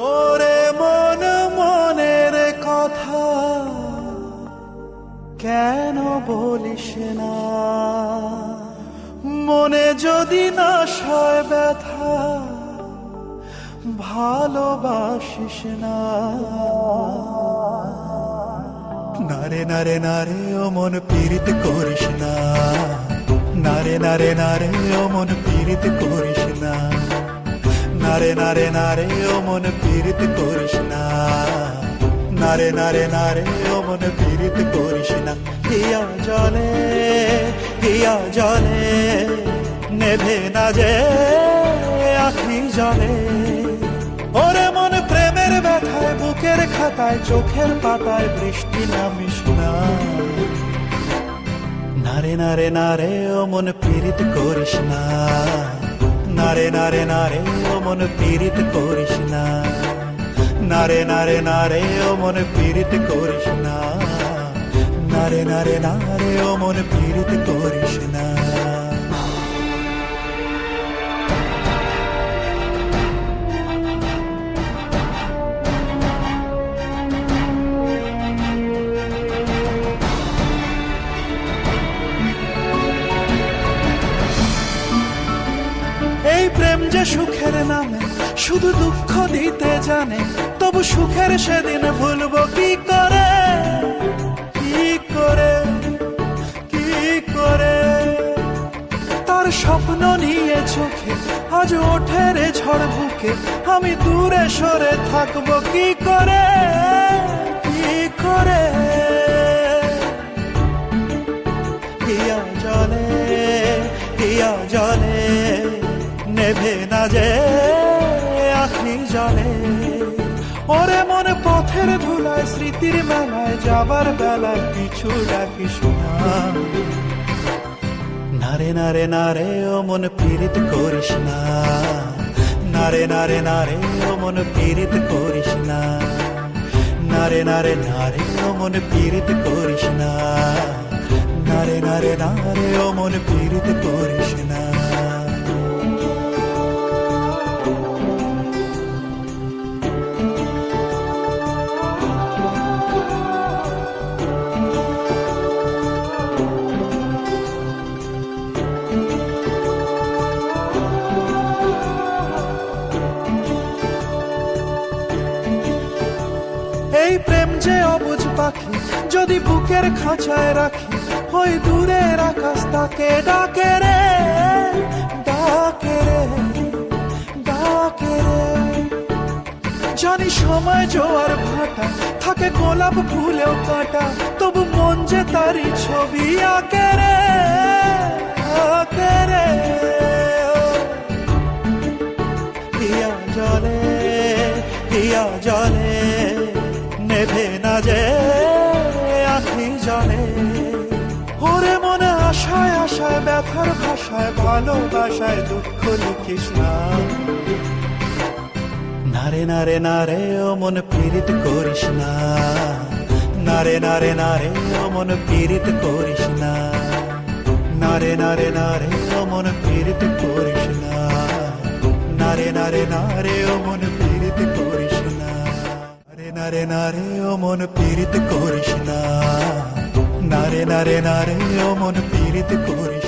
ওরে মন মনের কথা কেন বলিস না, মনে যদি না সয় ব্যথা ভালোবাসিস না। নারে নারে নারে ও মন পীড়িত করিস না, নারে নারে নারে ও মন পীড়িত করিস না, নারে নারে নারে ও মন পীড়িত করিস না, নারে নারে নারে ও মন পীড়িত করিস না। হিয়া জলে হিয়া জলে নেভে না যে আখি জলে, ওরে মন প্রেমের ব্যথায় বুকের খাতায় চোখের পাতায় বৃষ্টি নামিস না। নারে নারে নারে ও মন পীড়িত করিস না, নারে নারে নারে ও মন পীড়িত করিস না, নারে নারে নারে ও মন পীড়িত করিস না, নারে নারে নারে ও মন পীড়িত করিস না। এই প্রেম যে সুখের নামে শুধু দুঃখ দিতে জানে, তবু সুখের সেদিন ভুলবো কি করে, কি করে, কি করে। তার স্বপ্ন নিয়ে চোখে আজ ওঠে রে ঝড় বুকে, আমি দূরে সরে থাকবো কি করে, কি করে। হিয়া জলে হিয়া জলে নেভে না যে আখি জলে, ওরে মন পথের ধুলায় স্মৃতির মেলায় যাবার বেলায় পিছু ডাকিস না। নারে নারে নারে ও মন পীড়িত করিস না, নারে নারে নারে ও মন পীড়িত করিস না, নারে নারে নারে ও মন পীড়িত করিস না, নারে নারে নারে ও মন পীড়িত করিস না। এই প্রেম যে অবুঝ পাখি যদি বুকের খাঁচায় রাখি, ওই দূরের আকাশ তাকে ডাকে রে, ডাকে রে, ডাকে রে। জানি সময় জোয়ার ভাটা থাকে গোলাপ ফুলেও কাটা, তবু মন যে তারি ছবি আঁকে রে, আঁকে রে। হিয়া জলে হিয়া জলে নেভে না যে আখি জলে, ওরে মনে আশায় আশায় ব্যথার ভাষায় ভালোবাসায় দুঃখ লিখিস না। নারে নারে নারে ও মন পীড়িত করিস না, নারে নারে নারে ও মন পীড়িত করিস না, নারে নারে নারে ও মন পীড়িত করিস না, নারে নারে নারে ও মন পীড়িত করিস না, নারে নারে ও মন পীড়িত করিস না, নারে নারে নারে ও মন পীড়িত করিস